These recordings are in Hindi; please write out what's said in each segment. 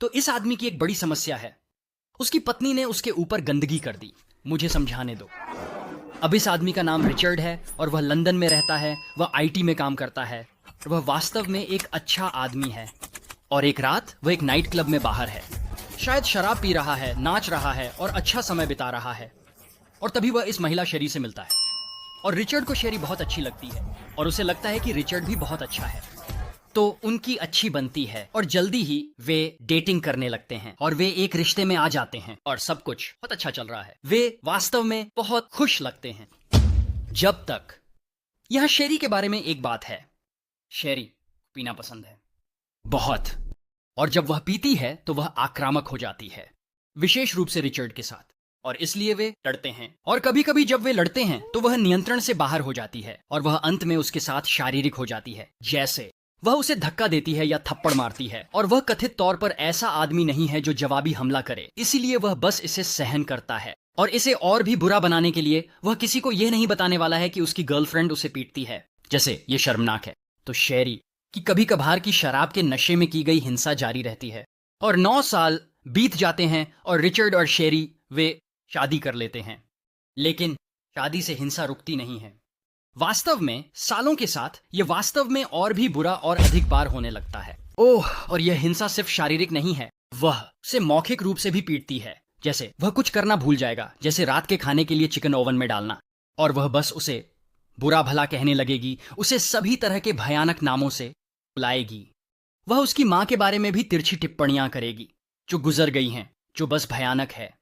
तो इस आदमी की एक बड़ी समस्या है। उसकी पत्नी ने उसके ऊपर गंदगी कर दी। मुझे समझाने दो। अब इस आदमी का नाम रिचर्ड है और वह लंदन में रहता है। वह आईटी में काम करता है। वह वास्तव में एक अच्छा आदमी है। और एक रात वह एक नाइट क्लब में बाहर है। शायद शराब पी रहा है, नाच रहा है और अच्छा समय बिता रहा है। और तभी वह इस महिला शेरी से मिलता है। और रिचर्ड को शेरी बहुत अच्छी लगती है और उसे लगता है कि रिचर्ड भी बहुत अच्छा है। तो उनकी अच्छी बनती है और जल्दी ही वे डेटिंग करने लगते हैं और वे एक रिश्ते में आ जाते हैं और सब कुछ बहुत अच्छा चल रहा है। वे वास्तव में बहुत खुश लगते हैं जब तक यहां शेरी के बारे में एक बात है। शेरी पीना पसंद है बहुत, और जब वह पीती है तो वह आक्रामक हो जाती है, विशेष रूप से रिचर्ड के साथ। और इसलिए वे लड़ते हैं और कभी कभी जब वे लड़ते हैं तो वह नियंत्रण से बाहर हो जाती है और वह अंत में उसके साथ शारीरिक हो जाती है। जैसे वह उसे धक्का देती है या थप्पड़ मारती है। और वह कथित तौर पर ऐसा आदमी नहीं है जो जवाबी हमला करे, इसीलिए वह बस इसे सहन करता है। और इसे और भी बुरा बनाने के लिए वह किसी को यह नहीं बताने वाला है कि उसकी गर्लफ्रेंड उसे पीटती है। जैसे ये शर्मनाक है। तो शेरी कि कभी कभार की शराब के नशे में की गई हिंसा जारी रहती है। और 9 साल बीत जाते हैं और रिचर्ड और शेरी वे शादी कर लेते हैं। लेकिन शादी से हिंसा रुकती नहीं है। वास्तव में सालों के साथ यह वास्तव में और भी बुरा और अधिक बार होने लगता है। ओह, और यह हिंसा सिर्फ शारीरिक नहीं है, वह उसे मौखिक रूप से भी पीटती है। जैसे वह कुछ करना भूल जाएगा, जैसे रात के खाने के लिए चिकन ओवन में डालना, और वह बस उसे बुरा भला कहने लगेगी, उसे सभी तरह के भयानक नामों से बुलाएगी। वह उसकी माँ के बारे में भी तिरछी टिप्पणियां करेगी जो गुजर गई हैं, जो बस भयानक है।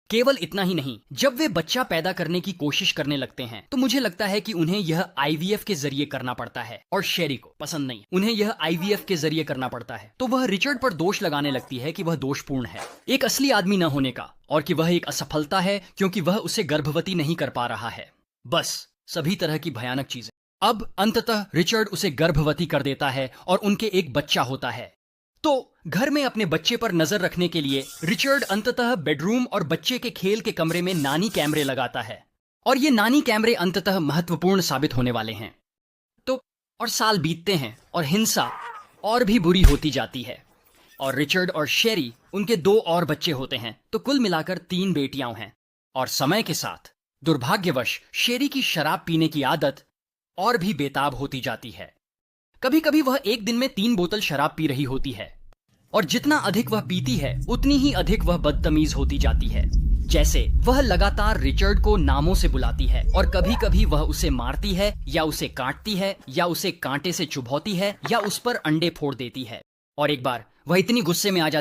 केवल इतना ही नहीं, जब वे बच्चा पैदा करने की कोशिश करने लगते हैं तो मुझे लगता है कि उन्हें यह आईवीएफ के जरिए करना पड़ता है, और शेरी को पसंद नहीं, उन्हें यह आईवीएफ के जरिए करना पड़ता है। तो वह रिचर्ड पर दोष लगाने लगती है कि वह दोषपूर्ण है, एक असली आदमी न होने का, और कि वह एक असफलता है क्योंकि वह उसे गर्भवती नहीं कर पा रहा है। बस सभी तरह की भयानक चीजें। अब अंततः रिचर्ड उसे गर्भवती कर देता है और उनके एक बच्चा होता है। तो घर में अपने बच्चे पर नजर रखने के लिए रिचर्ड अंततः बेडरूम और बच्चे के खेल के कमरे में नानी कैमरे लगाता है। और ये नानी कैमरे अंततः महत्वपूर्ण साबित होने वाले हैं। तो और साल बीतते हैं और हिंसा और भी बुरी होती जाती है। और रिचर्ड और शेरी, उनके 2 और बच्चे होते हैं, तो कुल मिलाकर 3 बेटियां हैं। और समय के साथ दुर्भाग्यवश शेरी की शराब पीने की आदत और भी बेताब होती जाती है। कभी कभी वह एक दिन में 3 बोतल शराब पी रही होती है, और जितना अधिक वह पीती है उतनी ही अधिक वह बदतमीज होती जाती है। जैसे वह लगातार रिचर्ड को नामों से बुलाती है, और कभी कभी वह उसे मारती है या उसे काटती है या उसे कांटे से चुभौती है या उस पर अंडे फोड़ देती है। और एक बार वह इतनी गुस्से में आ जाती